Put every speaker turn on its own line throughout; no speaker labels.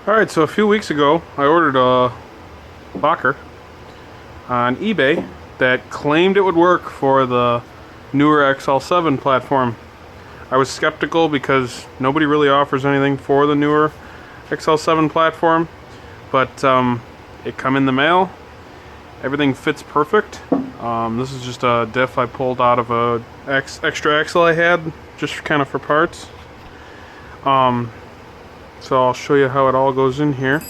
Alright, so a few weeks ago I ordered a locker on eBay that claimed it would work for the newer XL7 platform. I was skeptical because nobody really offers anything for the newer XL7 platform, but it come in the mail. Everything fits perfect. This is just a diff I pulled out of a extra axle I had, just kind of for parts. So I'll show you how it all goes in here.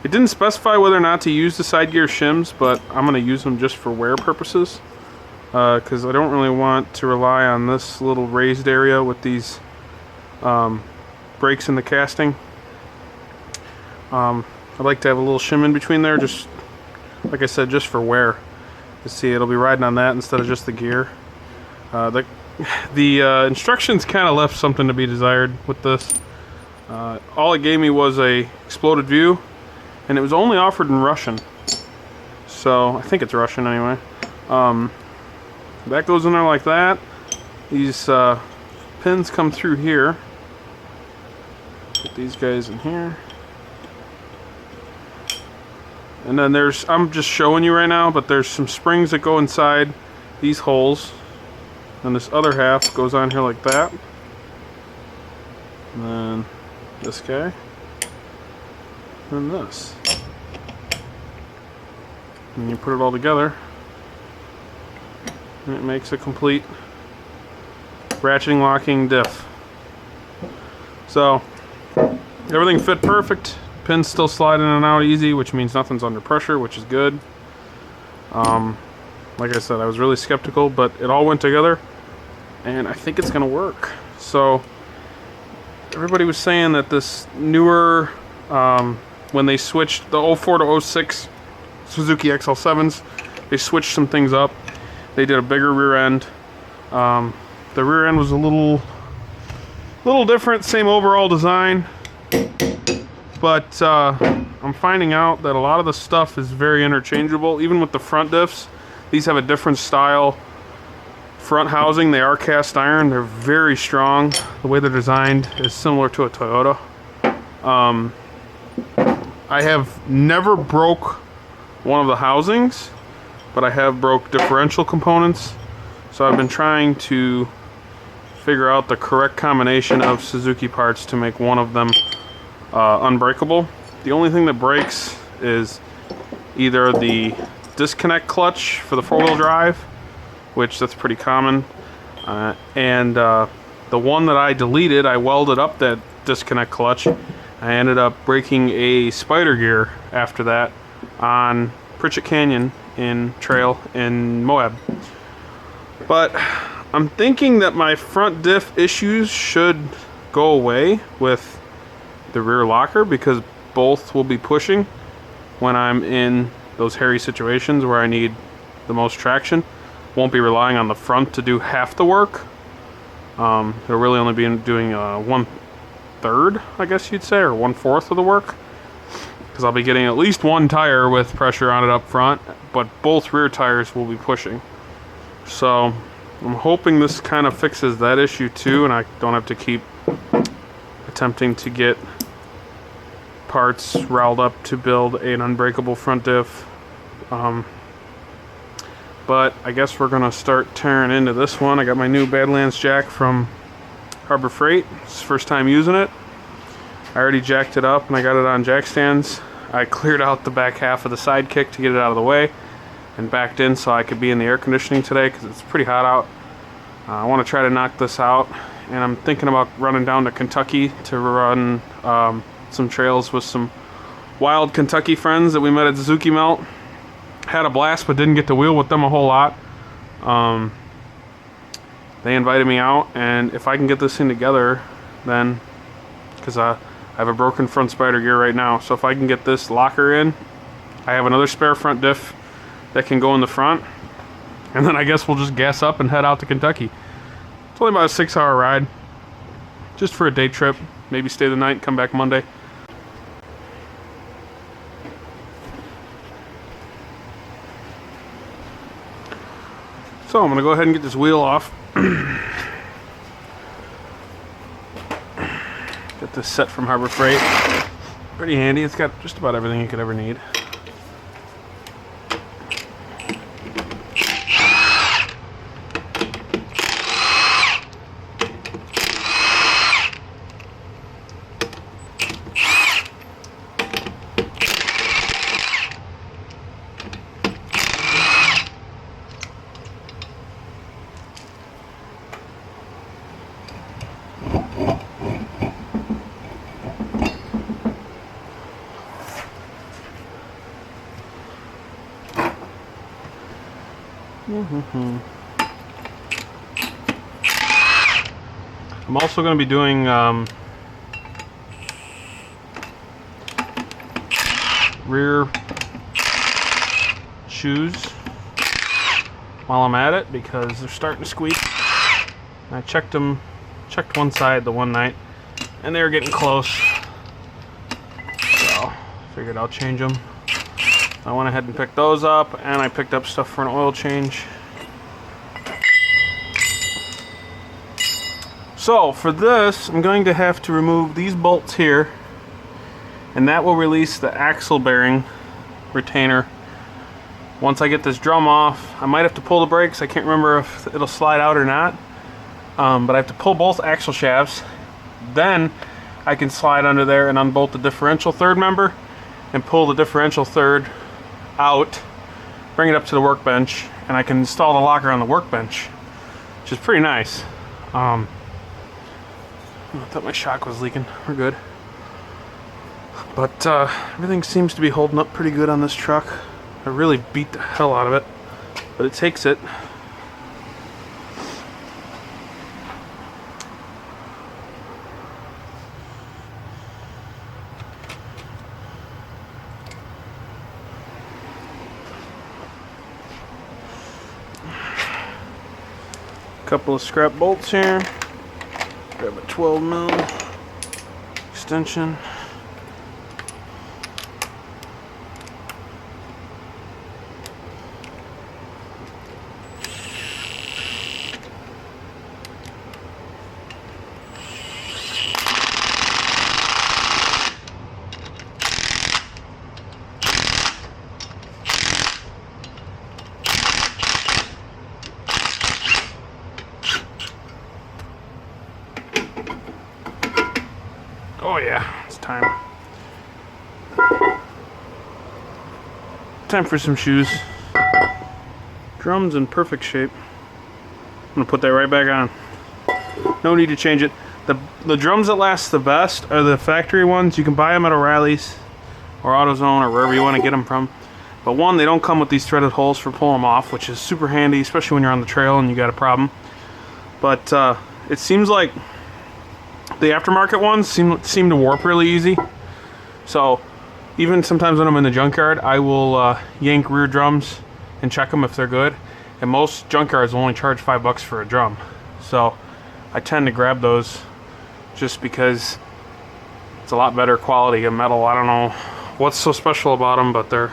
It didn't specify whether or not to use the side gear shims, but I'm going to use them just for wear purposes, because I don't really want to rely on this little raised area with these breaks in the casting. I'd like to have a little shim in between there, just like I said, just for wear. You see, it'll be riding on that instead of just the gear. The instructions kind of left something to be desired with this. All it gave me was a exploded view, and it was only offered in Russian. So I think it's Russian anyway. That goes in there like that. These pins come through here. Put these guys in here. And then I'm just showing you right now, but there's some springs that go inside these holes. And this other half goes on here like that. And then this guy. And this. And you put it all together, and it makes a complete ratcheting locking diff. So everything fit perfect. Pins still slide in and out easy, which means nothing's under pressure, which is good. Like I said, I was really skeptical, but it all went together, and I think it's gonna work. So everybody was saying that this newer, when they switched the 04 to 06 Suzuki XL7s, they switched some things up. They did a bigger rear end. The rear end was a little different, same overall design, but I'm finding out that a lot of the stuff is very interchangeable. Even with the front diffs, these have a different style front housing. They are cast iron. They're very strong. The way they're designed is similar to a Toyota. I have never broke one of the housings, but I have broke differential components. So I've been trying to figure out the correct combination of Suzuki parts to make one of them unbreakable. The only thing that breaks is either the disconnect clutch for the four-wheel drive, which that's pretty common, and the one that I deleted, I welded up that disconnect clutch. I ended up breaking a spider gear after that on Pritchett Canyon in trail in Moab. But I'm thinking that my front diff issues should go away with the rear locker, because both will be pushing when I'm in those hairy situations where I need the most traction. Won't be relying on the front to do half the work. It'll really only be doing 1/3, I guess you'd say, or 1/4 of the work, because I'll be getting at least one tire with pressure on it up front, but both rear tires will be pushing. So I'm hoping this kind of fixes that issue too, and I don't have to keep attempting to get parts riled up to build an unbreakable front diff. But I guess we're gonna start tearing into this one. I got my new Badlands jack from Harbor Freight. It's the first time using it. I already jacked it up and I got it on jack stands. I cleared out the back half of the side kick to get it out of the way and backed in so I could be in the air conditioning today, because it's pretty hot out. I want to try to knock this out, and I'm thinking about running down to Kentucky to run some trails with some wild Kentucky friends that we met at Suzuki Melt. Had a blast, but didn't get to wheel with them a whole lot. They invited me out, and if I can get this thing together, then, because I have a broken front spider gear right now, so if I can get this locker in, I have another spare front diff that can go in the front, and then I guess we'll just gas up and head out to Kentucky. It's only about a 6-hour ride, just for a day trip. Maybe stay the night and come back Monday. So I'm going to go ahead and get this wheel off. Got this set from Harbor Freight. Pretty handy. It's got just about everything you could ever need. I'm also going to be doing rear shoes while I'm at it because they're starting to squeak. I checked one side the one night and they were getting close, so figured I'll change them. I went ahead and picked those up, and I picked up stuff for an oil change. So for this, I'm going to have to remove these bolts here, and that will release the axle bearing retainer. Once I get this drum off, I might have to pull the brakes. I can't remember if it'll slide out or not, but I have to pull both axle shafts. Then I can slide under there and unbolt the differential third member and pull the differential third out, bring it up to the workbench, and I can install the locker on the workbench, which is pretty nice. I thought my shock was leaking. We're good. But everything seems to be holding up pretty good on this truck. I really beat the hell out of it, but it takes it. Couple of scrap bolts here. Grab a 12 mil extension. Oh yeah, it's time. Time for some shoes. Drum's in perfect shape. I'm gonna put that right back on. No need to change it. The drums that last the best are the factory ones. You can buy them at O'Reilly's or AutoZone or wherever you want to get them from. But one, they don't come with these threaded holes for pulling them off, which is super handy, especially when you're on the trail and you got a problem. But it seems like the aftermarket ones seem to warp really easy. So even sometimes when I'm in the junkyard, I will yank rear drums and check them if they're good. And most junkyards will only charge $5 for a drum. So I tend to grab those just because it's a lot better quality of metal. I don't know what's so special about them, but they're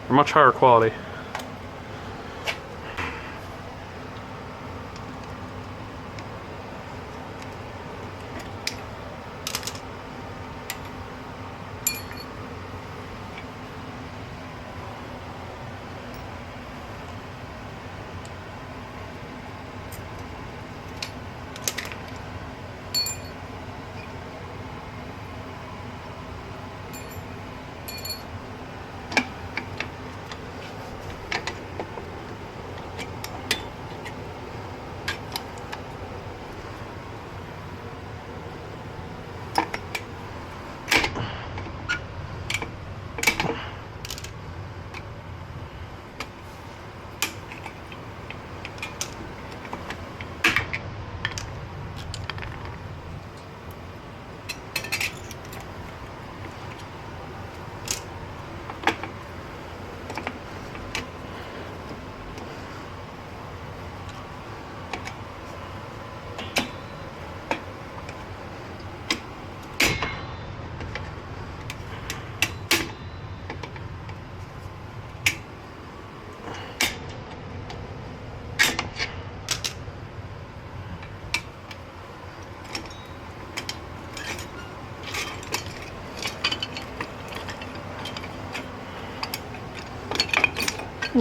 much higher quality.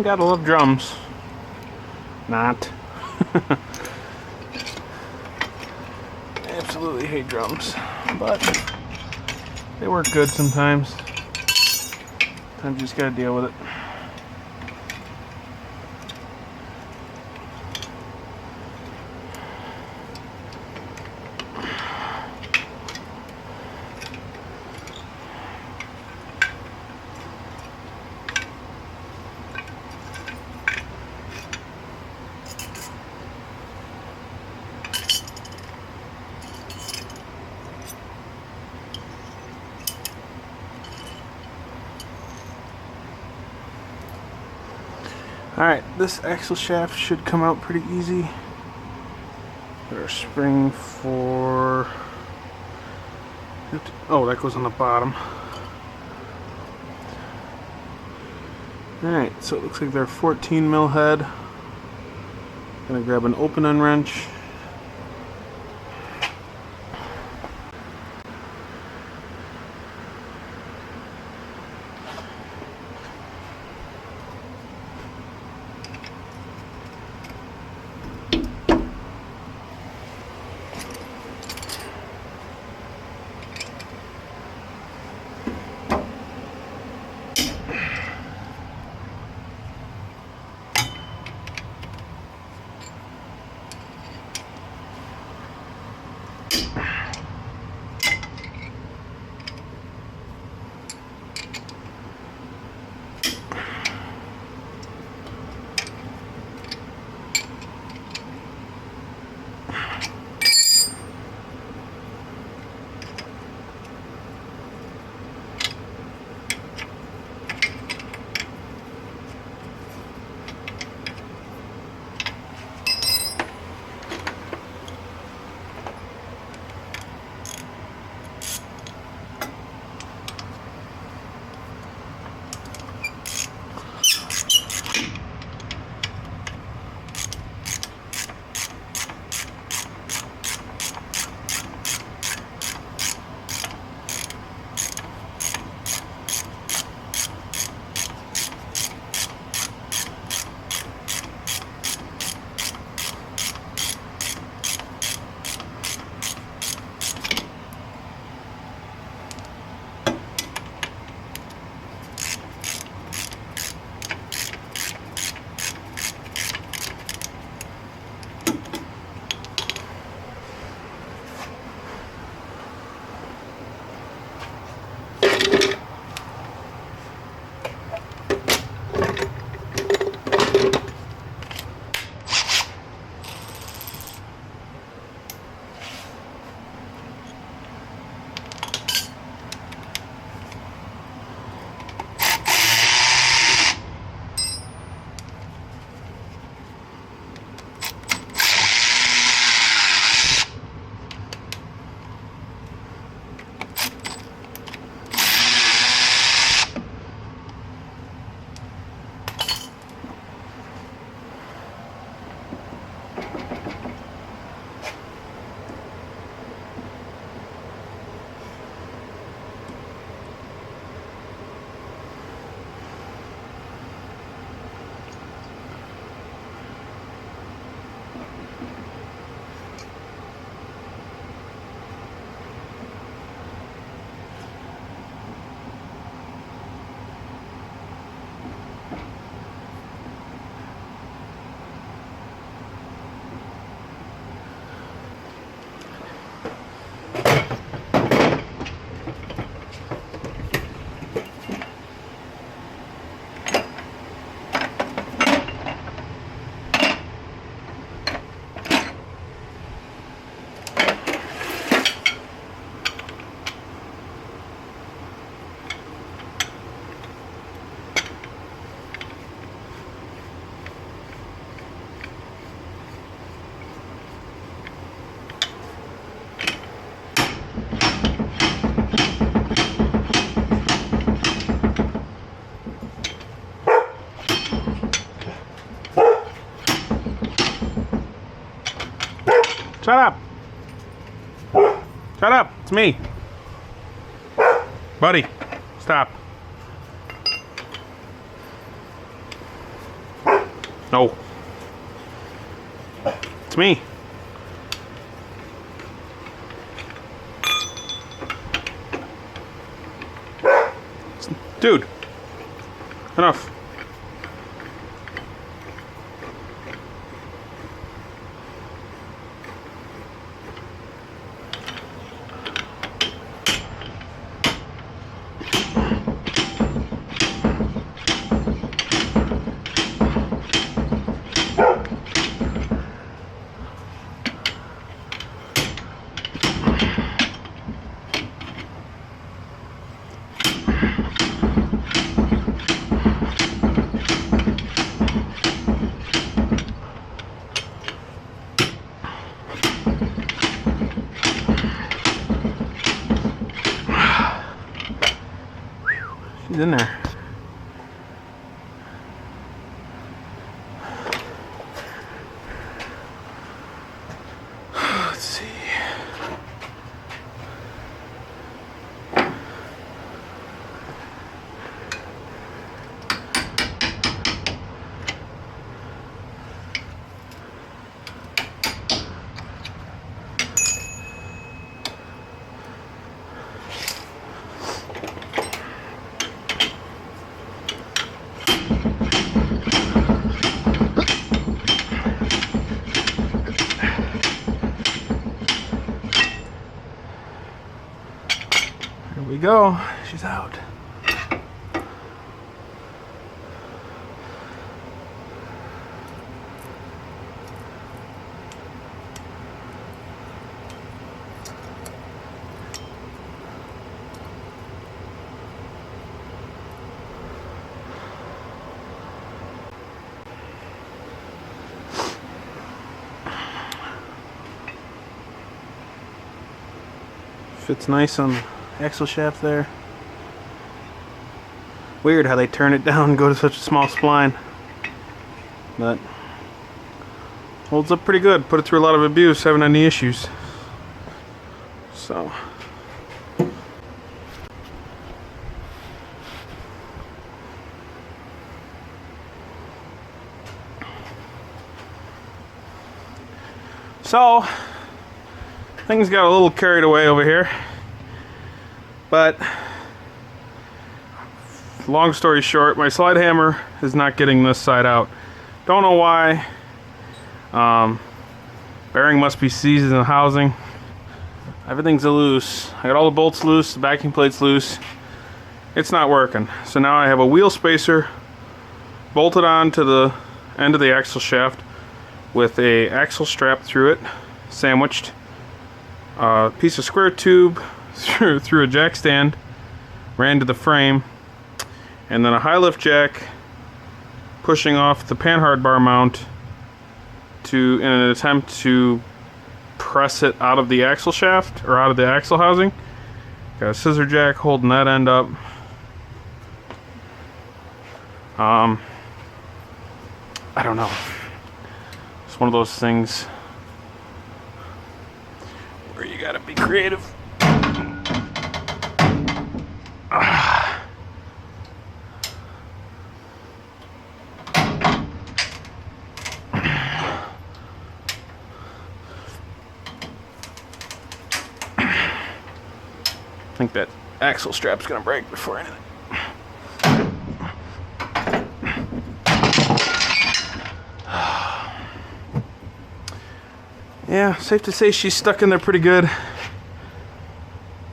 Gotta love drums. Not. Absolutely hate drums, but they work good sometimes. Sometimes you just gotta deal with it. Alright, this axle shaft should come out pretty easy. Put our spring for... Oh, that goes on the bottom. Alright, so it looks like they're 14 mil head. Gonna grab an open end wrench. Shut up! Shut up! It's me! Buddy, stop. No. It's me. Dude. Enough. She's in there. Let's see. Here we go. She's out. Fits nice on the axle shaft there. Weird how they turn it down and go to such a small spline. But holds up pretty good. Put it through a lot of abuse, haven't had any issues. So things got a little carried away over here, but long story short, my slide hammer is not getting this side out. Don't know why. Bearing must be seized in the housing. Everything's loose. I got all the bolts loose, the backing plate's loose. It's not working. So now I have a wheel spacer bolted on to the end of the axle shaft with a axle strap through it, sandwiched. A piece of square tube through a jack stand, ran to the frame, and then a high lift jack pushing off the panhard bar mount in an attempt to press it out of the axle shaft or out of the axle housing. Got a scissor jack holding that end up. I don't know. It's one of those things where you gotta be creative. I think that axle strap's gonna break before anything. Yeah, safe to say she's stuck in there pretty good.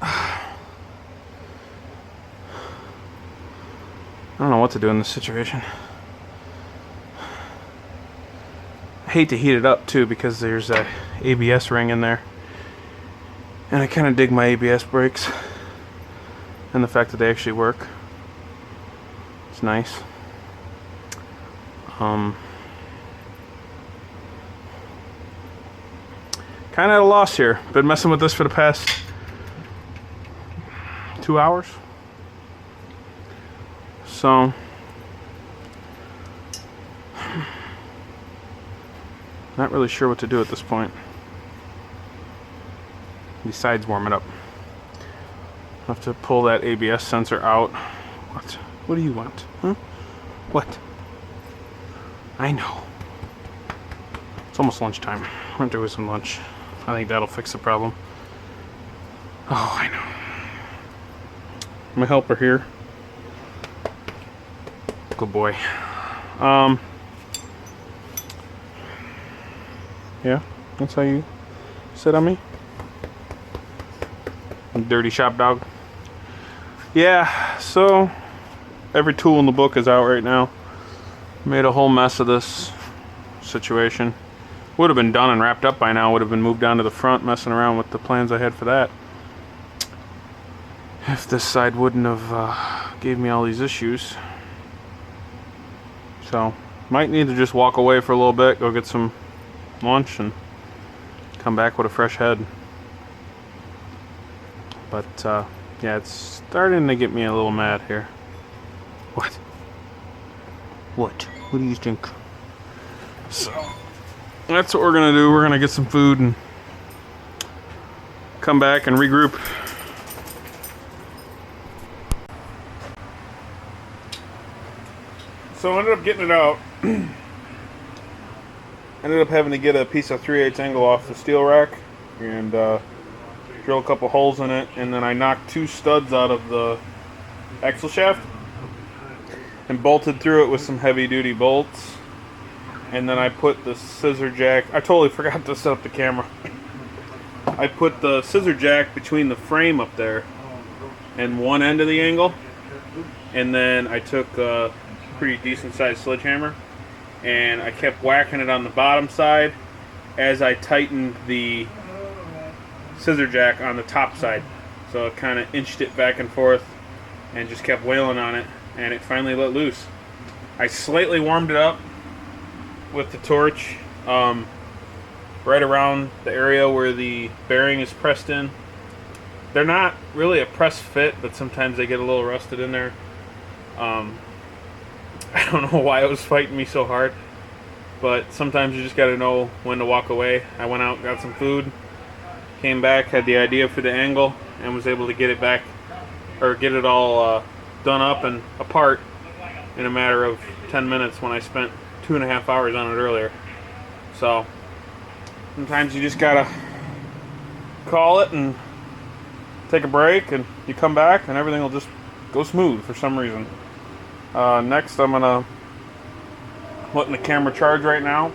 I don't know what to do in this situation. I hate to heat it up too because there's a ABS ring in there. And I kind of dig my ABS brakes and the fact that they actually work. It's nice. Kind of at a loss here. Been messing with this for the past 2 hours. So not really sure what to do at this point. Besides warm it up. I'll have to pull that ABS sensor out. What? What do you want? Huh? What? I know. It's almost lunchtime. We're gonna do some lunch. I think that'll fix the problem. Oh, I know. My helper here. Good boy. Yeah, that's how you sit on me. Dirty shop dog. Yeah, so every tool in the book is out right now. Made a whole mess of this situation. Would have been done and wrapped up by now. Would have been moved down to the front, messing around with the plans I had for that. If this side wouldn't have gave me all these issues. So, might need to just walk away for a little bit, go get some lunch, and come back with a fresh head. But, yeah, it's starting to get me a little mad here. What? What? What do you think? So, that's what we're gonna do. We're gonna get some food and come back and regroup. So I ended up getting it out. Ended up having to get a piece of 3/8 angle off the steel rack and drill a couple holes in it, and then I knocked 2 studs out of the axle shaft and bolted through it with some heavy duty bolts. And then I put the scissor jack, I totally forgot to set up the camera. I put the scissor jack between the frame up there and one end of the angle, and then I took a pretty decent sized sledgehammer and I kept whacking it on the bottom side as I tightened the scissor jack on the top side. So it kind of inched it back and forth and just kept wailing on it, and it finally let loose. I slightly warmed it up with the torch right around the area where the bearing is pressed in. They're not really a press fit, but sometimes they get a little rusted in there. I don't know why it was fighting me so hard, but sometimes you just got to know when to walk away. I went out, got some food, came back, had the idea for the angle, and was able to get it back, or get it all done up and apart in a matter of 10 minutes when I spent 2.5 hours on it earlier. So sometimes you just gotta call it and take a break, and you come back and everything will just go smooth for some reason. Next, I'm gonna letting the camera charge right now.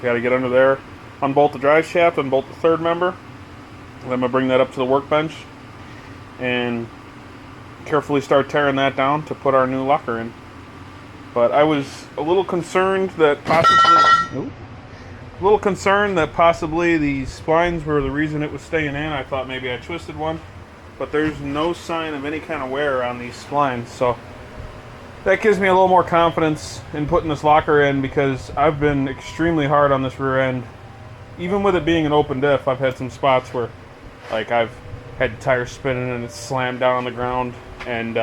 Gotta get under there, unbolt the drive shaft, unbolt the third member. And I'm gonna bring that up to the workbench and carefully start tearing that down to put our new locker in. But I was a little concerned that possibly these splines were the reason it was staying in. I thought maybe I twisted one, but there's no sign of any kind of wear on these splines. So that gives me a little more confidence in putting this locker in, because I've been extremely hard on this rear end. Even with it being an open diff, I've had some spots where like I've had the tire spinning and it's slammed down on the ground, and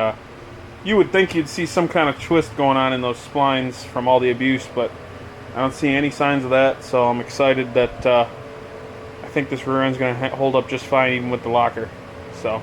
you would think you'd see some kind of twist going on in those splines from all the abuse, but I don't see any signs of that. So I'm excited that I think this rear end's going to hold up just fine even with the locker. So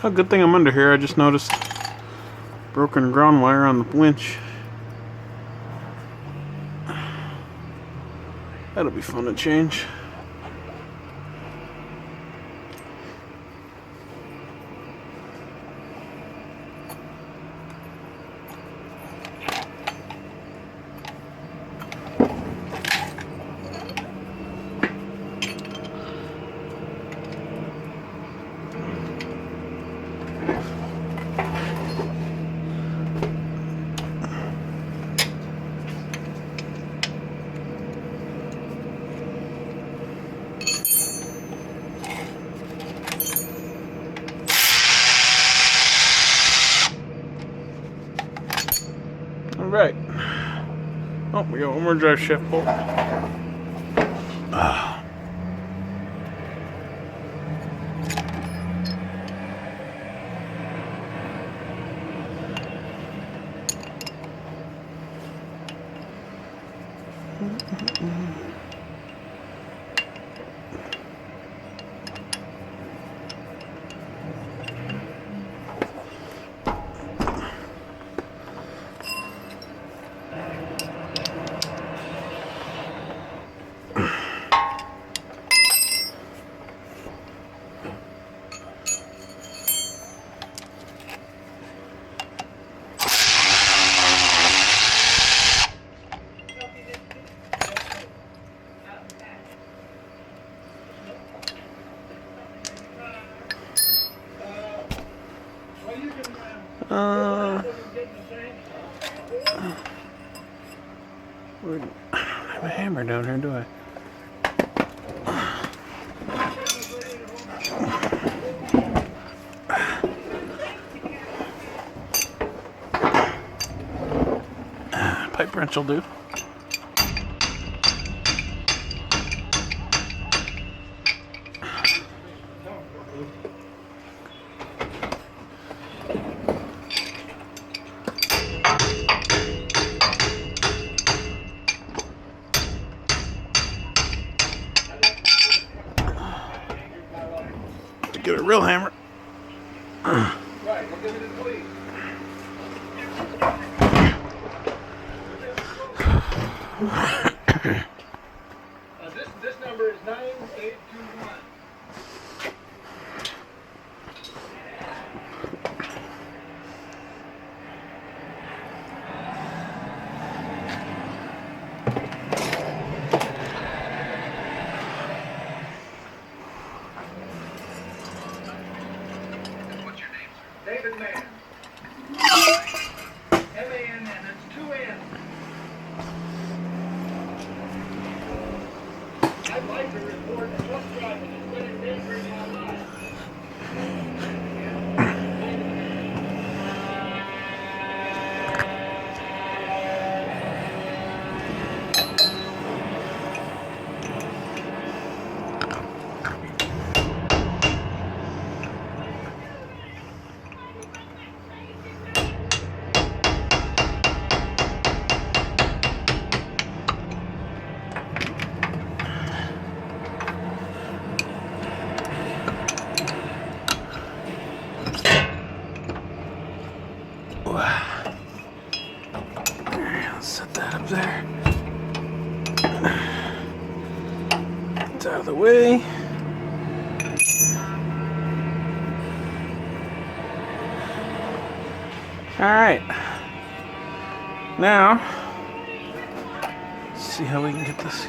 Oh, good thing I'm under here. I just noticed broken ground wire on the winch. That'll be fun to change. Alright. Oh, we got one more drive shaft bolt. I don't have a hammer down here, do I? Pipe wrench will do. Get a real hammer.
This number is 9821. What's your name, sir? David Mann. M-A-N, and it's 2 N. I'd like to report a truck driving has been endangering my life.
Let's set that up there. It's out of the way. Alright. Now, let's see how we can get this.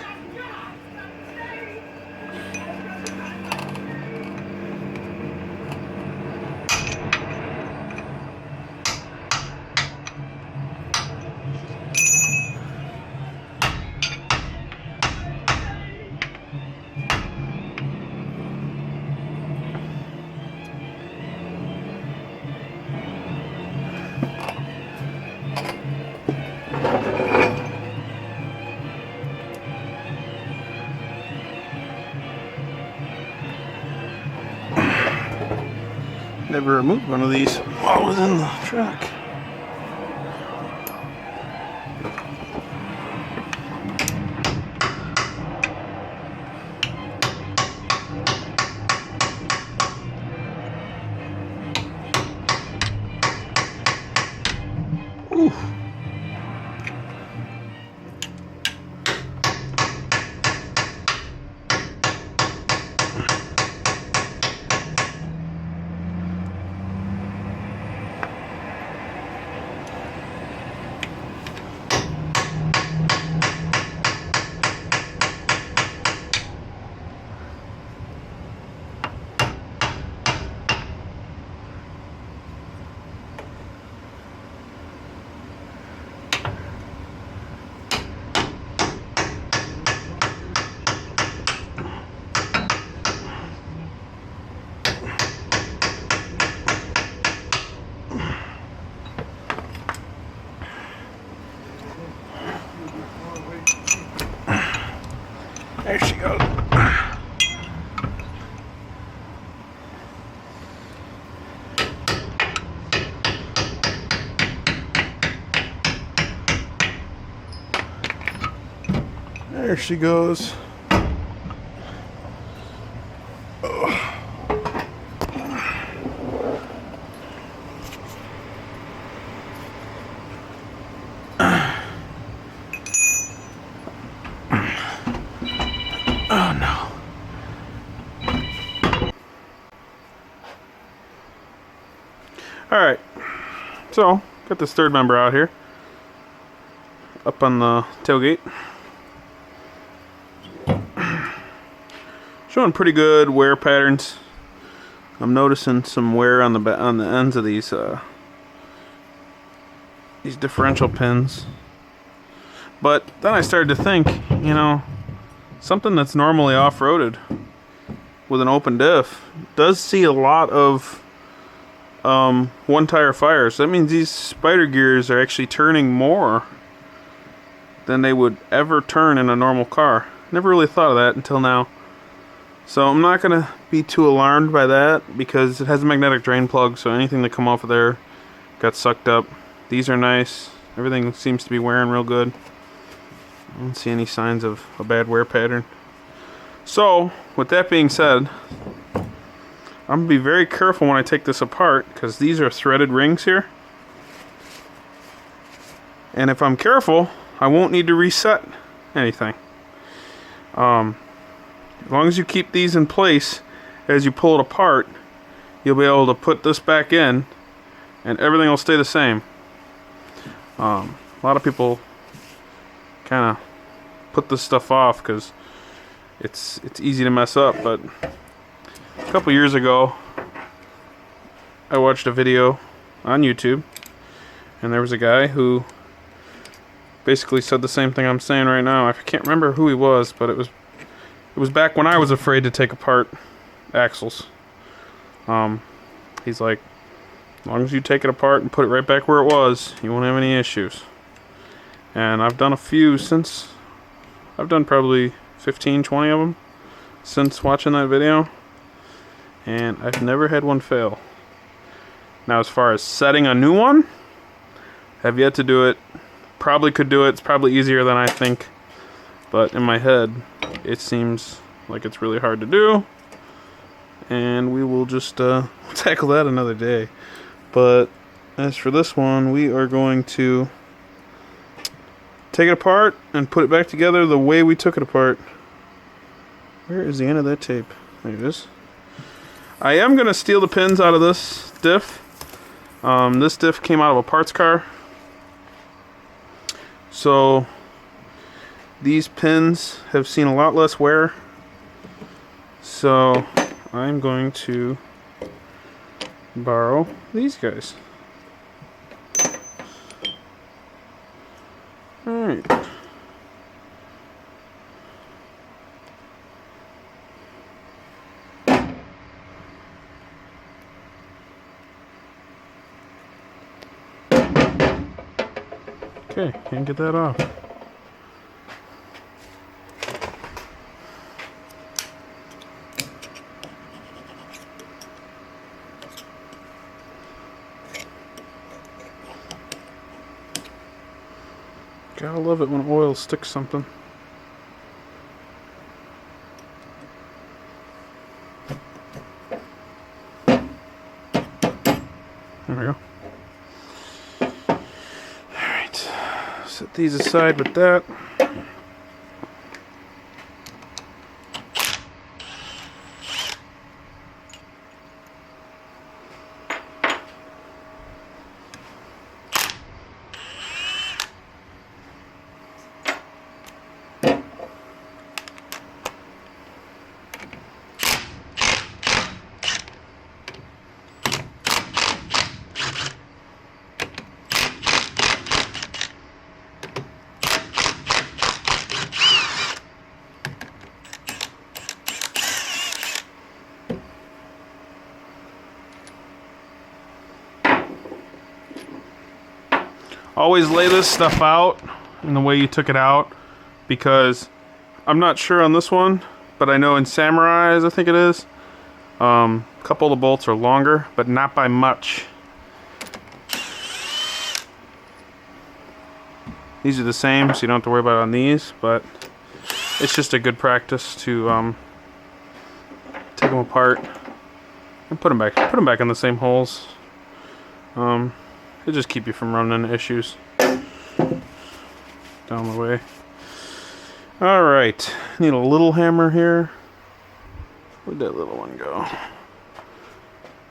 Never removed one of these while I was in the truck. There she goes. There she goes. Oh no. Alright, so got this third member out here up on the tailgate. Showing pretty good wear patterns. I'm noticing some wear on the ends of these differential pins. But then I started to think, you know, something that's normally off-roaded with an open diff does see a lot of one-tire fires. That means these spider gears are actually turning more than they would ever turn in a normal car. Never really thought of that until now. So I'm not going to be too alarmed by that because it has a magnetic drain plug, so anything that come off of there got sucked up. These are nice. Everything seems to be wearing real good. I don't see any signs of a bad wear pattern. So, with that being said, I'm going to be very careful when I take this apart because these are threaded rings here. And if I'm careful, I won't need to reset anything. As long as you keep these in place as you pull it apart, you'll be able to put this back in and everything will stay the same. A lot of people kind of put this stuff off because it's easy to mess up, but a couple years ago I watched a video on YouTube and there was a guy who basically said the same thing I'm saying right now. I can't remember who he was, but it was back when I was afraid to take apart axles. He's like, as long as you take it apart and put it right back where it was, you won't have any issues. And I've done a few since. I've done probably 15, 20 of them since watching that video, and I've never had one fail. Now, as far as setting a new one, have yet to do it. Probably could do it. It's probably easier than I think, but in my head it seems like it's really hard to do, and we will just tackle that another day. But as for this one, we are going to take it apart and put it back together the way we took it apart. Where is the end of that tape? There it is. I am going to steal the pins out of this diff. This diff came out of a parts car, so these pins have seen a lot less wear, so I'm going to borrow these guys. Alright. Okay, can't get that off. Gotta love it when oil sticks something. There we go. Alright, set these aside with that. Always lay this stuff out in the way you took it out, because I'm not sure on this one, but I know in Samurai's, I think it is, a couple of the bolts are longer, but not by much. These are the same, so you don't have to worry about it on these, but it's just a good practice to take them apart and put them back in the same holes. It'll just keep you from running into issues down the way. All right, need a little hammer here. Where'd that little one go?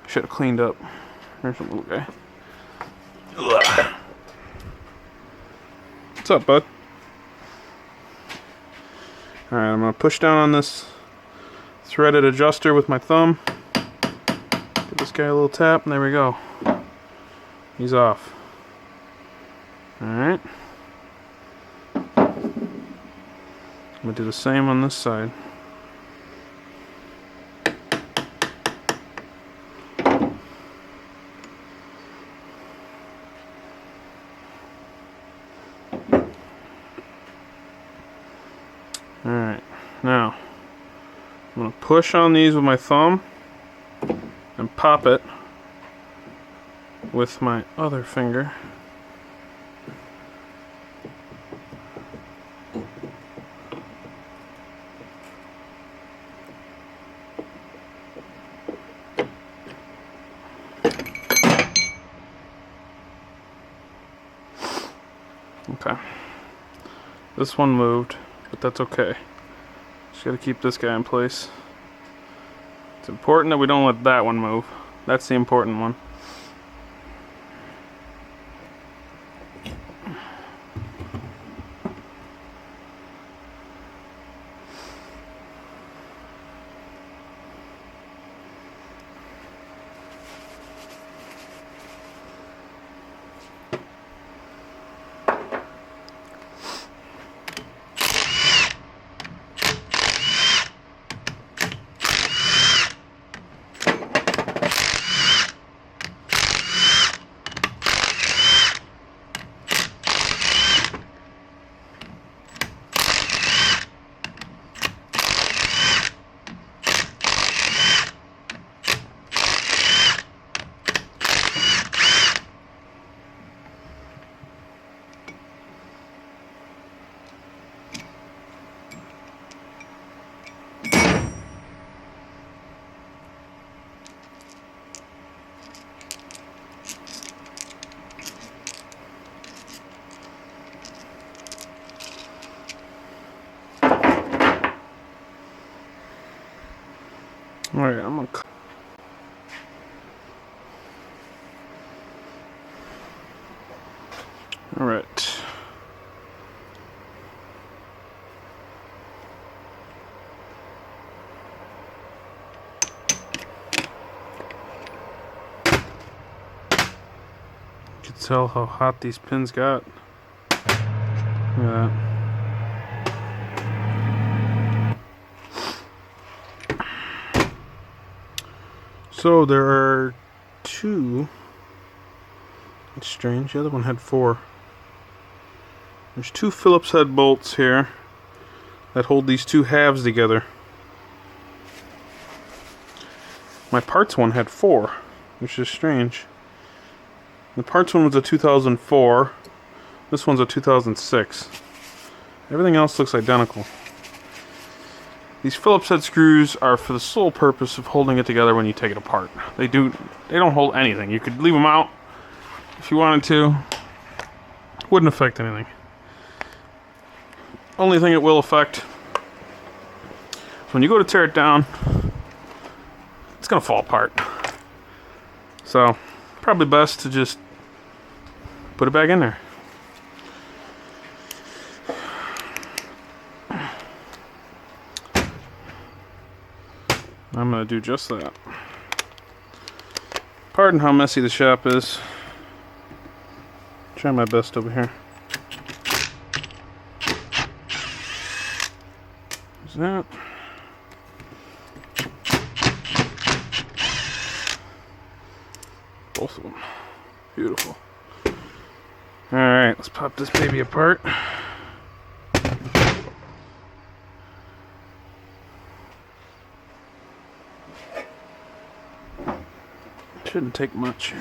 Should have cleaned up. There's a little guy. Ugh. What's up, bud? All right, I'm gonna push down on this threaded adjuster with my thumb. Give this guy a little tap, and there we go. He's off. All right. I'm gonna do the same on this side. Alright, now I'm going to push on these with my thumb and pop it with my other finger. Okay, this one moved, but that's okay. Just gotta keep this guy in place. It's important that we don't let that one move. That's the important one. Alright, I'm gonna. Alright. You can tell how hot these pins got. Look at that. So there are two. It's strange. The other one had four. There's two Phillips head bolts here that hold these two halves together. My parts one had four, which is strange. The parts one was a 2004. This one's a 2006. Everything else looks identical. These Phillips head screws are for the sole purpose of holding it together when you take it apart. They don't hold anything. You could leave them out if you wanted to. Wouldn't affect anything. Only thing it will affect is when you go to tear it down, it's gonna fall apart. So probably best to just put it back in there. I'm going to do just that. Pardon how messy the shop is. Try my best over here. There's that. Both of them. Beautiful. Alright, let's pop this baby apart. Shouldn't take much.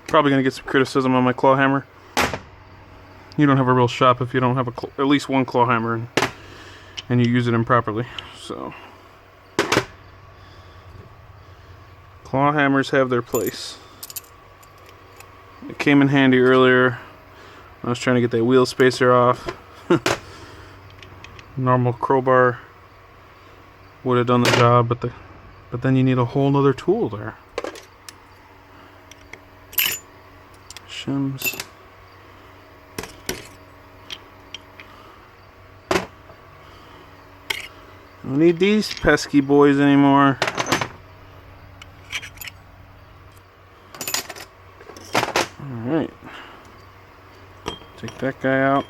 Probably gonna get some criticism on my claw hammer. You don't have a real shop if you don't have at least one claw hammer and you use it improperly. So claw hammers have their place. It came in handy earlier. I was trying to get that wheel spacer off. Normal crowbar would have done the job, but then you need a whole nother tool there. Shims. Don't need these pesky boys anymore. Alright. Take that guy out.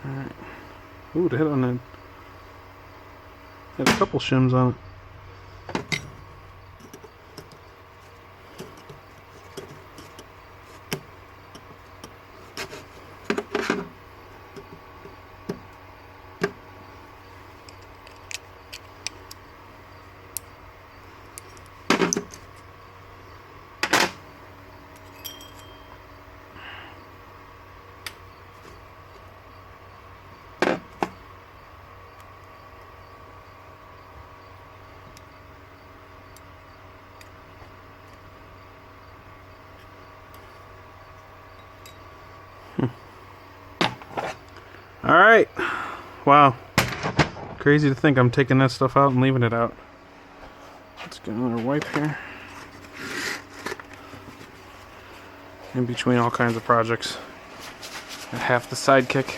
Alright. Ooh, the head on that. Had a couple shims on it. Alright. Wow. Crazy to think I'm taking that stuff out and leaving it out. Let's get another wipe here. In between all kinds of projects. Got half the sidekick.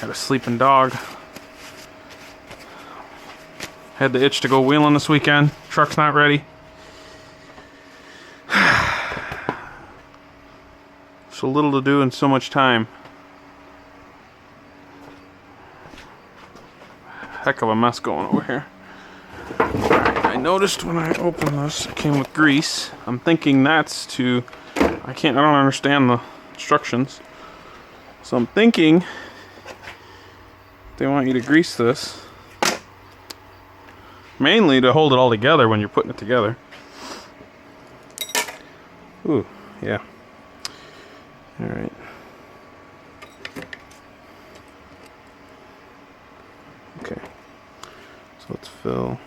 Got a sleeping dog. Had the itch to go wheeling this weekend. Truck's not ready. So little to do and so much time. Heck of a mess going over here. I noticed when I opened this, it came with grease. I'm thinking that's to, I don't understand the instructions. So I'm thinking they want you to grease this. Mainly to hold it all together when you're putting it together. Ooh, yeah. Alright. Okay. So let's fill.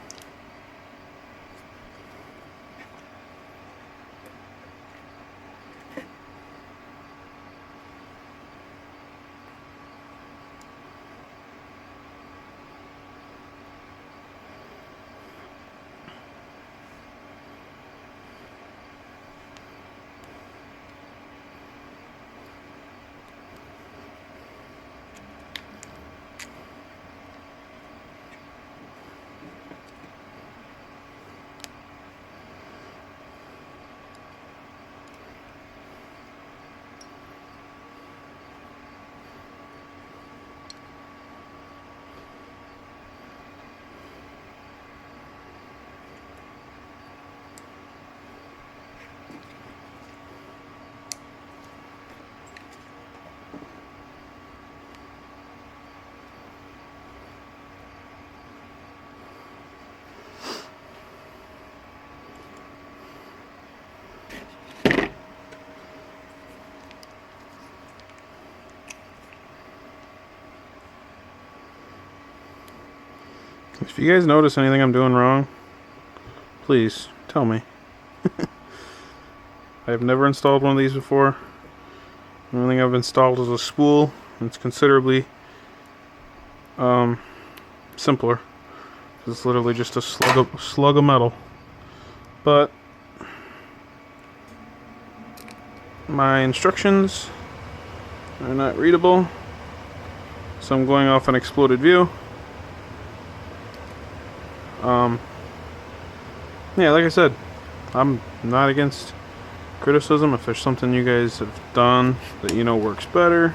If you guys notice anything I'm doing wrong, please tell me. I've never installed one of these before. The only thing I've installed is a spool. It's considerably simpler. It's literally just a slug of metal. But my instructions are not readable, so I'm going off an exploded view. Yeah, like I said, I'm not against criticism. If there's something you guys have done that you know works better,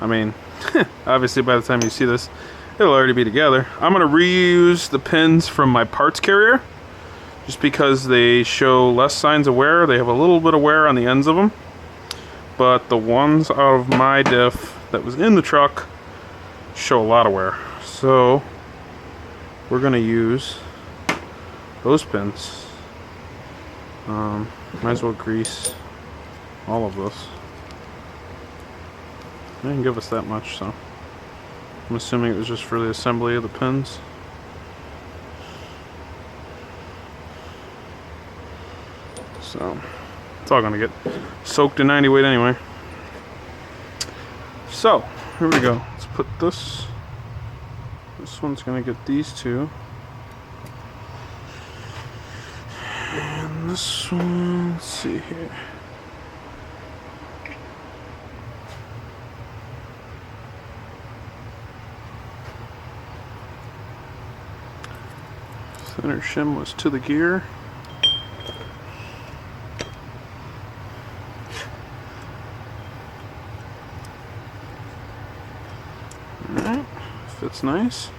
I mean, obviously by the time you see this, it'll already be together. I'm going to reuse the pins from my parts carrier just because they show less signs of wear. They have a little bit of wear on the ends of them, but the ones out of my diff that was in the truck show a lot of wear. So we're gonna use those pins. Might as well grease all of this. They didn't give us that much, so I'm assuming it was just for the assembly of the pins. So it's all gonna get soaked in 90 weight anyway. So here we go. Let's put this. This one's gonna get these two. And this one, let's see here. Center shim was to the gear. Alright, fits nice.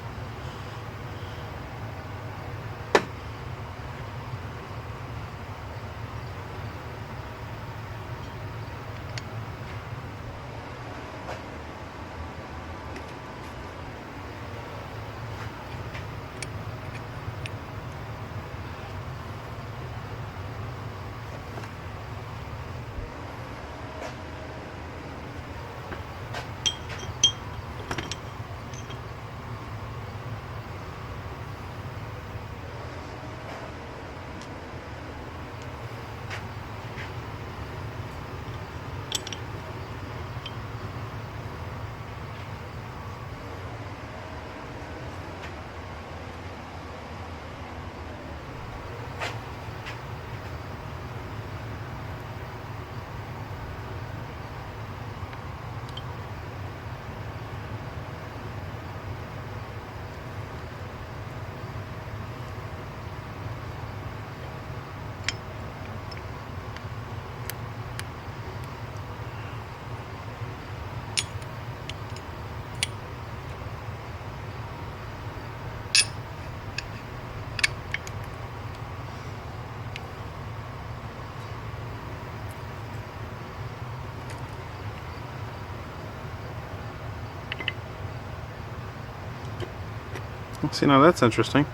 See, now that's interesting.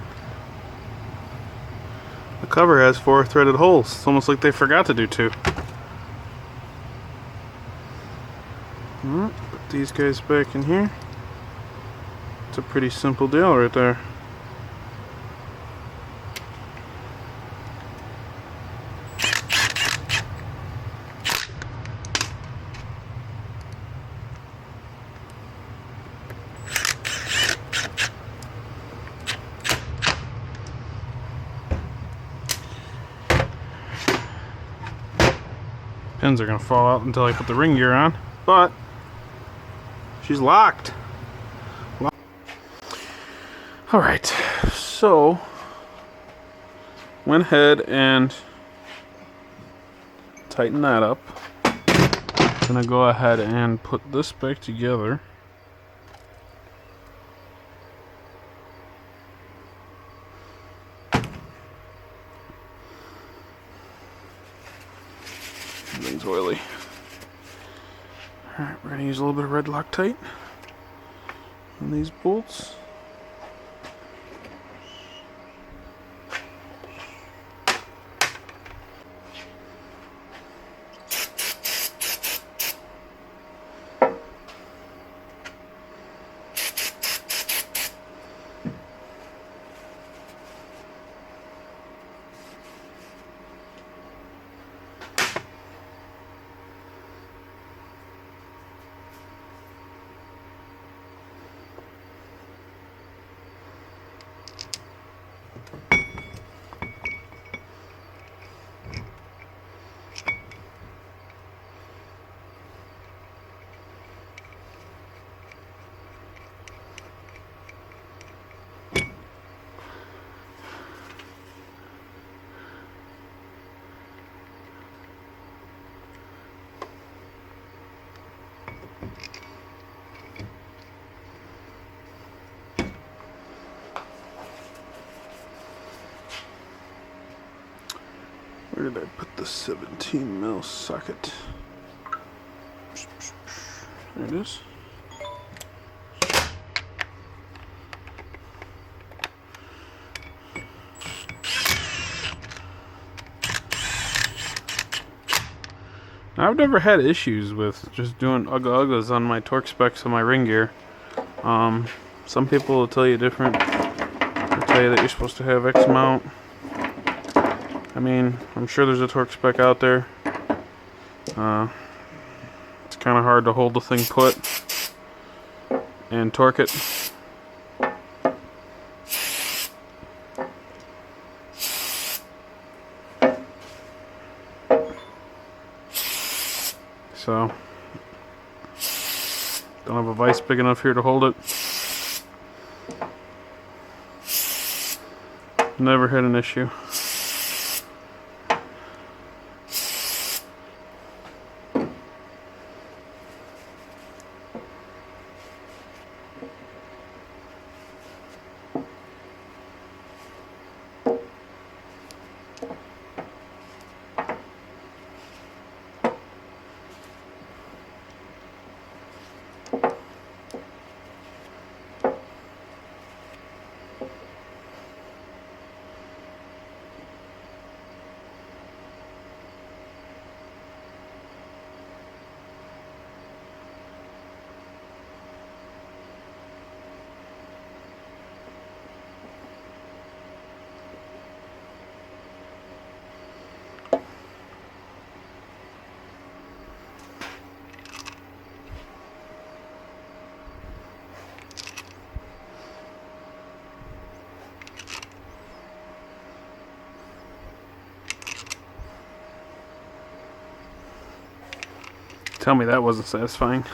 The cover has 4 threaded holes. It's almost like they forgot to do 2. Put these guys back in here. It's a pretty simple deal right there. Pins are gonna fall out until I put the ring gear on, but she's locked. All right, so went ahead and tightened that up. Gonna go ahead and put this back together. Everything's oily. Alright, we're gonna use a little bit of red Loctite on these bolts. Where did I put the 17 mil socket? There it is. I've never had issues with just doing ugga-uggas on my torque specs on my ring gear. Some people will tell you different. They'll tell you that you're supposed to have X amount. I mean, I'm sure there's a torque spec out there. It's kind of hard to hold the thing put and torque it. So, don't have a vise big enough here to hold it. Never had an issue. Tell me that wasn't satisfying.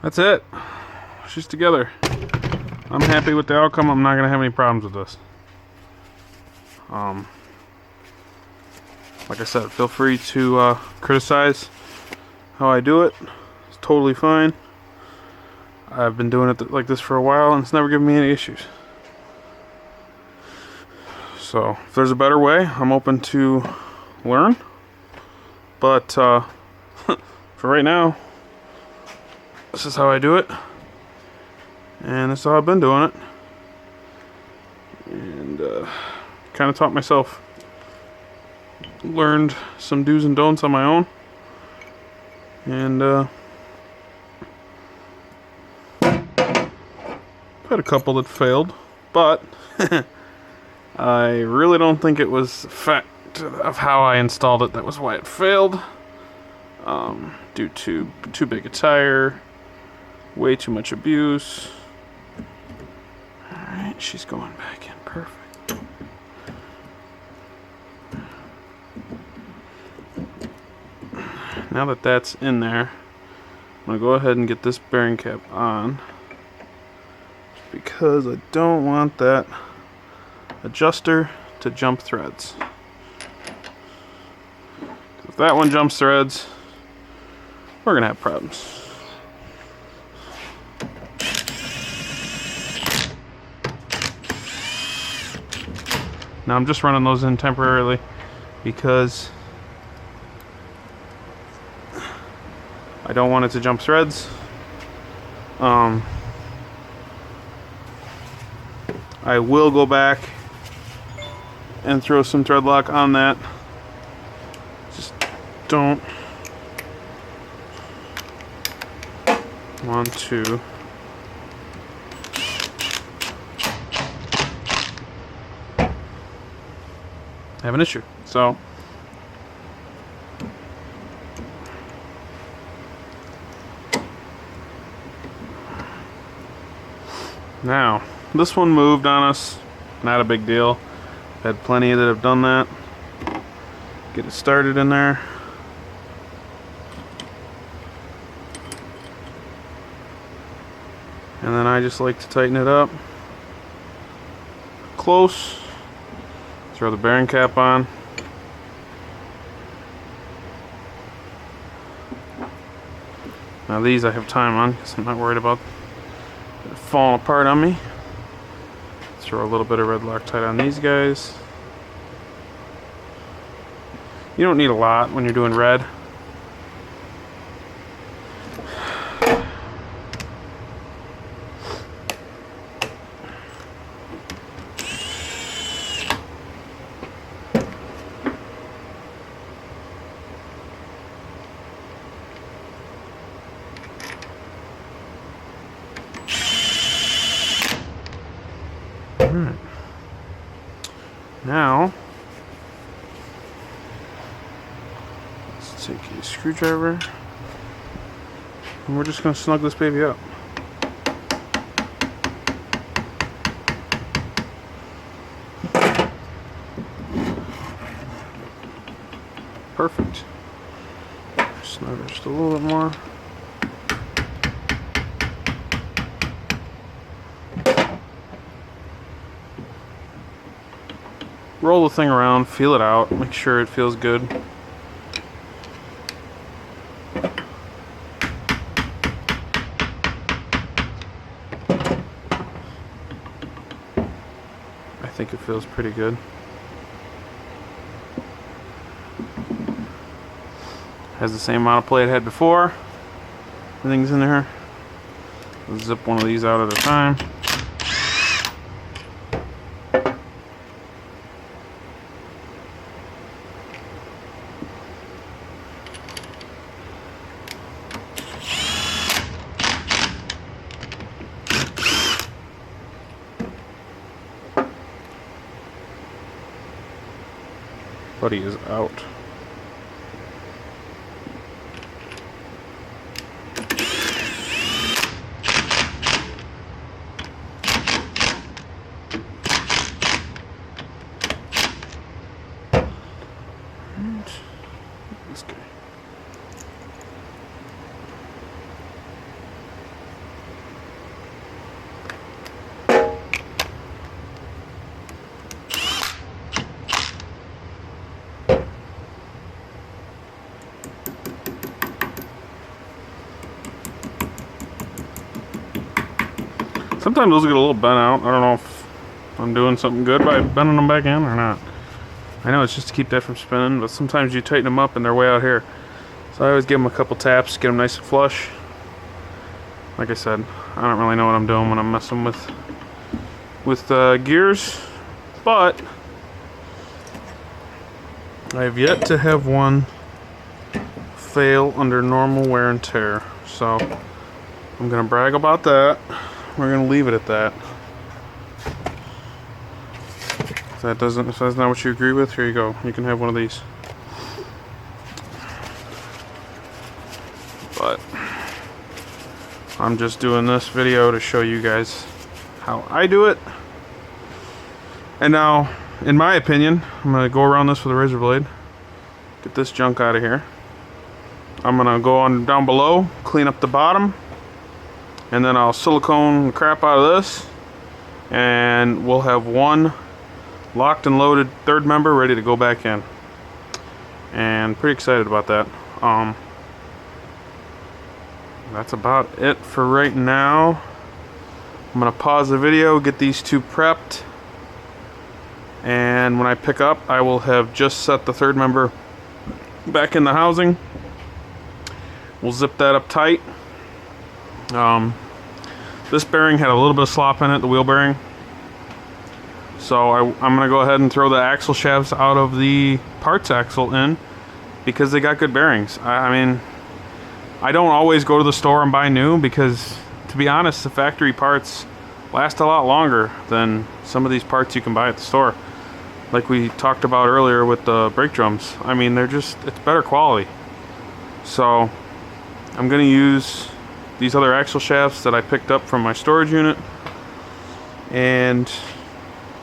That's it. She's together. I'm happy with the outcome. I'm not gonna have any problems with this. Like I said, feel free to criticize how I do it. It's totally fine. I've been doing it like this for a while, and it's never given me any issues. So, if there's a better way, I'm open to learn. But for right now, this is how I do it, and this is how I've been doing it, and kind of taught myself, learned some do's and don'ts on my own, and had a couple that failed, but I really don't think it was the fact of how I installed it that was why it failed, due to too big a tire, way too much abuse. Alright, she's going back in. Perfect. Now that that's in there, I'm going to go ahead and get this bearing cap on, because I don't want that adjuster to jump threads. If that one jumps threads, we're going to have problems. Now I'm just running those in temporarily because I don't want it to jump threads. I will go back and throw some thread lock on that. Just don't want to have an issue. So now this one moved on us, not a big deal. Had plenty that have done that. Get it started in there. And then I just like to tighten it up close. Throw the bearing cap on. Now these I have time on because I'm not worried about it falling apart on me. Throw a little bit of red Loctite on these guys. You don't need a lot when you're doing red. Alright. Now, let's take a screwdriver and we're just going to snug this baby up. Perfect. Snug it just a little bit more. Roll the thing around, feel it out, make sure it feels good. I think it feels pretty good. Has the same amount of play it had before. Everything's in there. I'll zip one of these out at a time. Buddy is out. And this guy. Sometimes those get a little bent out. I don't know if I'm doing something good by bending them back in or not. I know it's just to keep that from spinning, but sometimes you tighten them up and they're way out here. So I always give them a couple taps, get them nice and flush. Like I said, I don't really know what I'm doing when I'm messing with gears, but I have yet to have one fail under normal wear and tear. So I'm gonna brag about that. We're gonna leave it at that. If that's not what you agree with, here you go. You can have one of these. But I'm just doing this video to show you guys how I do it. And now, in my opinion, I'm gonna go around this with a razor blade. Get this junk out of here. I'm gonna go on down below, clean up the bottom, and then I'll silicone the crap out of this, and we'll have one locked and loaded third member ready to go back in. And pretty excited about that. That's about it for right now. I'm gonna pause the video, get these two prepped, and when I pick up, I will have just set the third member back in the housing. We'll zip that up tight. This bearing had a little bit of slop in it, the wheel bearing. So I'm gonna go ahead and throw the axle shafts out of the parts axle in because they got good bearings. I mean, I don't always go to the store and buy new because, to be honest, the factory parts last a lot longer than some of these parts you can buy at the store. Like we talked about earlier with the brake drums. I mean, it's better quality. So I'm gonna use these other axle shafts that I picked up from my storage unit, and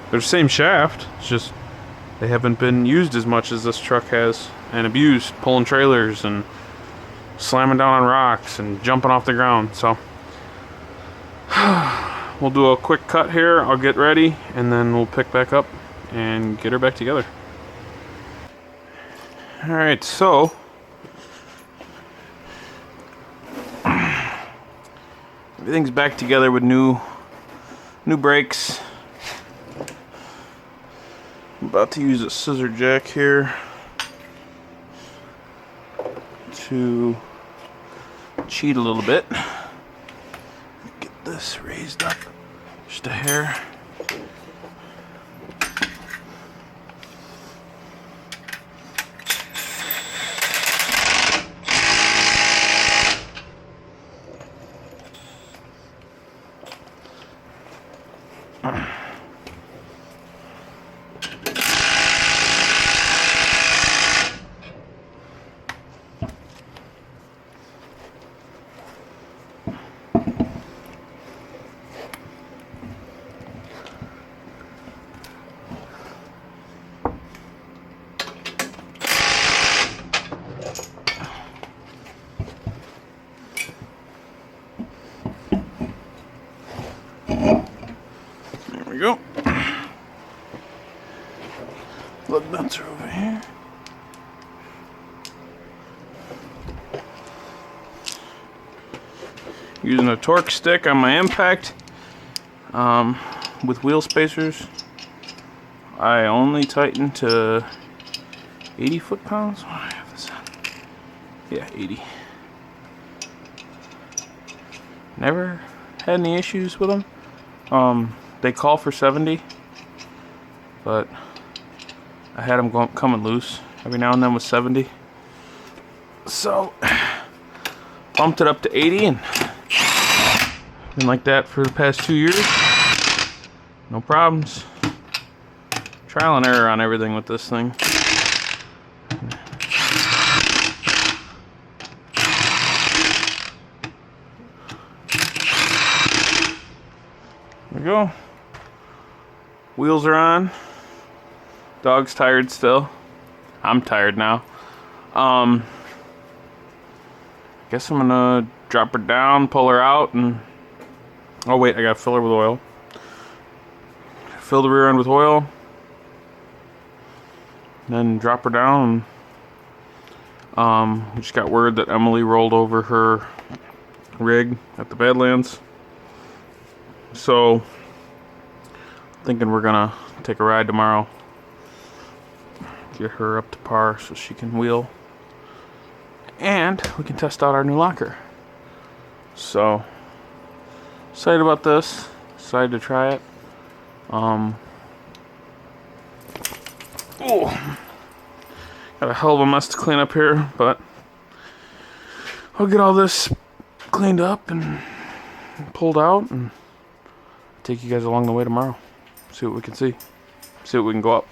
they're the same shaft, it's just they haven't been used as much as this truck has and abused, pulling trailers and slamming down on rocks and jumping off the ground. So we'll do a quick cut here, I'll get ready, and then we'll pick back up and get her back together. Alright, so everything's back together with new brakes. I'm about to use a scissor jack here to cheat a little bit. Get this raised up just a hair. There we go. Lug nuts are over here. Using a torque stick on my impact with wheel spacers. I only tighten to 80 foot-pounds. What do I have this on? Yeah, 80. Never had any issues with them. They call for 70, but I had them coming loose every now and then with 70. So pumped it up to 80 and been like that for the past 2 years. No problems. Trial and error on everything with this thing. There we go. Wheels are on. Dog's tired still. I'm tired now. Guess I'm gonna drop her down, pull her out, and oh wait, I gotta fill her with oil. Fill the rear end with oil, then drop her down. We just got word that Emily rolled over her rig at the Badlands, so thinking we're gonna take a ride tomorrow, get her up to par so she can wheel, and we can test out our new locker. So excited about this, excited to try it. Got a hell of a mess to clean up here, but I'll get all this cleaned up and pulled out and take you guys along the way tomorrow. See what we can see what we can go up.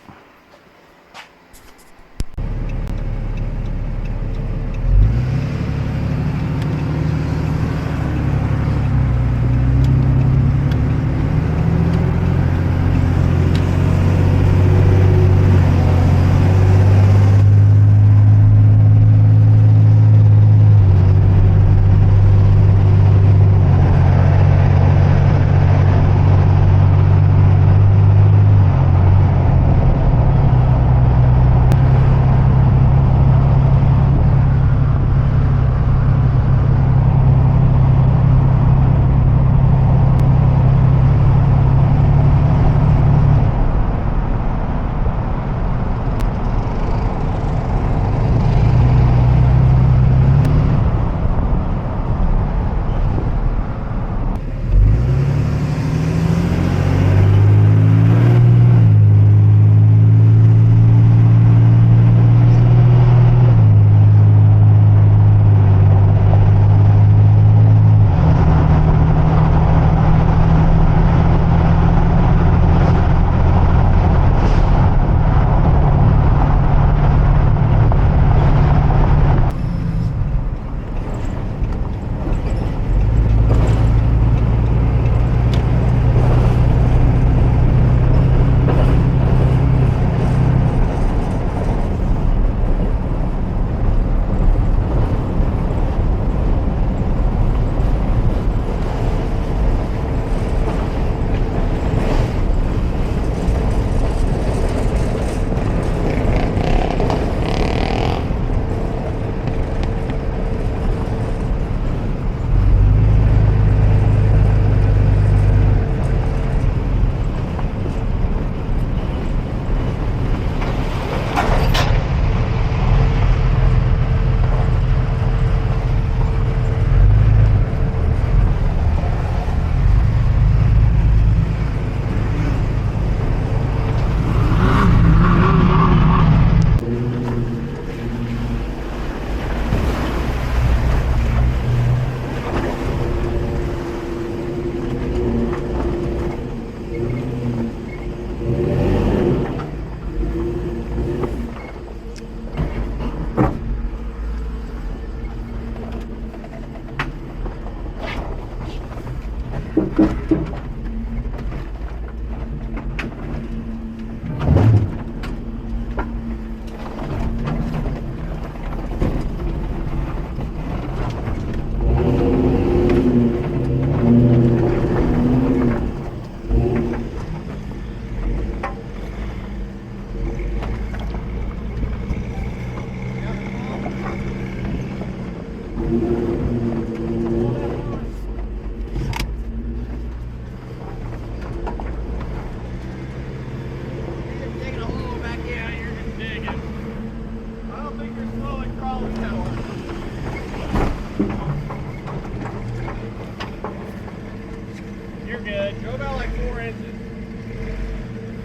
You're good. Go about like 4 inches.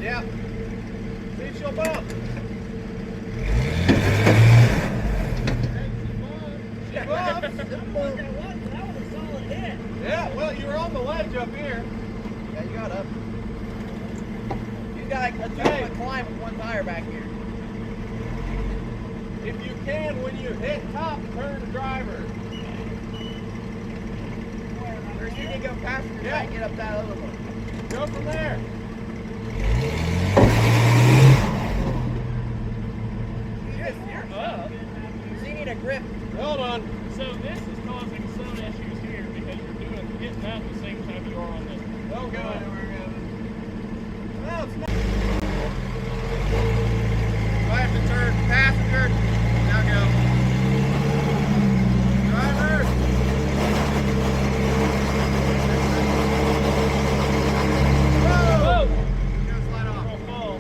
Yeah. See if she'll bump. She bumps.
That was a solid hit.
Yeah, well, you were on the ledge up here.
Yeah, you got up. You got like a 2-foot climb with one tire back here.
If you can, when you hit top, turn the driver.
Or you can go passenger
Yeah.
and get up that other one.
Go from there.
You're up. So you need a grip.
Hold on.
So this is causing some issues here because you're hitting that at the same time you are on this.
Don't go anywhere, no, it's not. I have to turn passenger. Now go. Driver.
Whoa!
Go slide off.
I'll fall.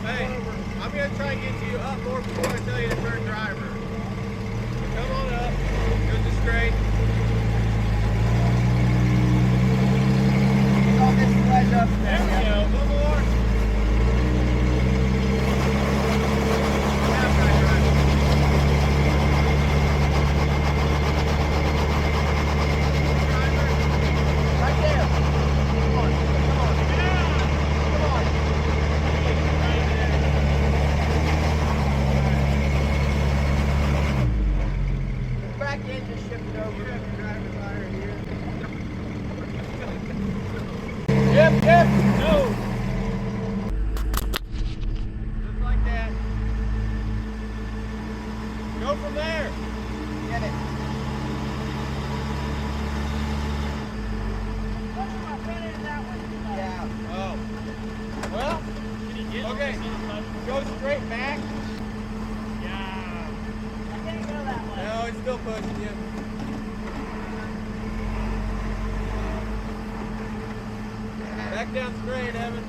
Hey, I'm going to try and get you up more before I tell you to turn driver. Come on up. Go just straight.
All this ledge up.
There we go.
A little more. Now try driver. Driver.
Right there. Come on. Come on. Come on. The back end just shifted over.
Driver's higher here. Yep.
No!
Just like that. Go from there.
Get it. Yeah.
Oh. Well,
Can he get
Okay.
this other side?
go straight back.
Yeah.
No, it's still pushing you. Back down straight, Evan.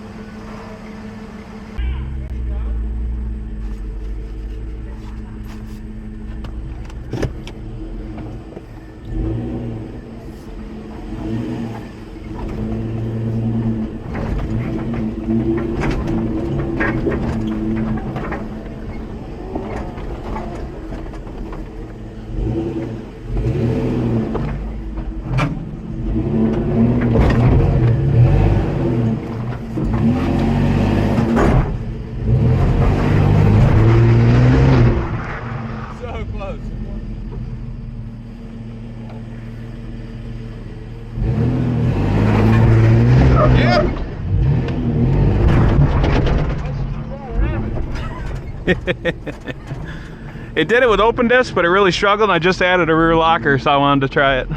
So close. Yep.
It did it with open disc, but it really struggled, and I just added a rear locker, so I wanted to try it.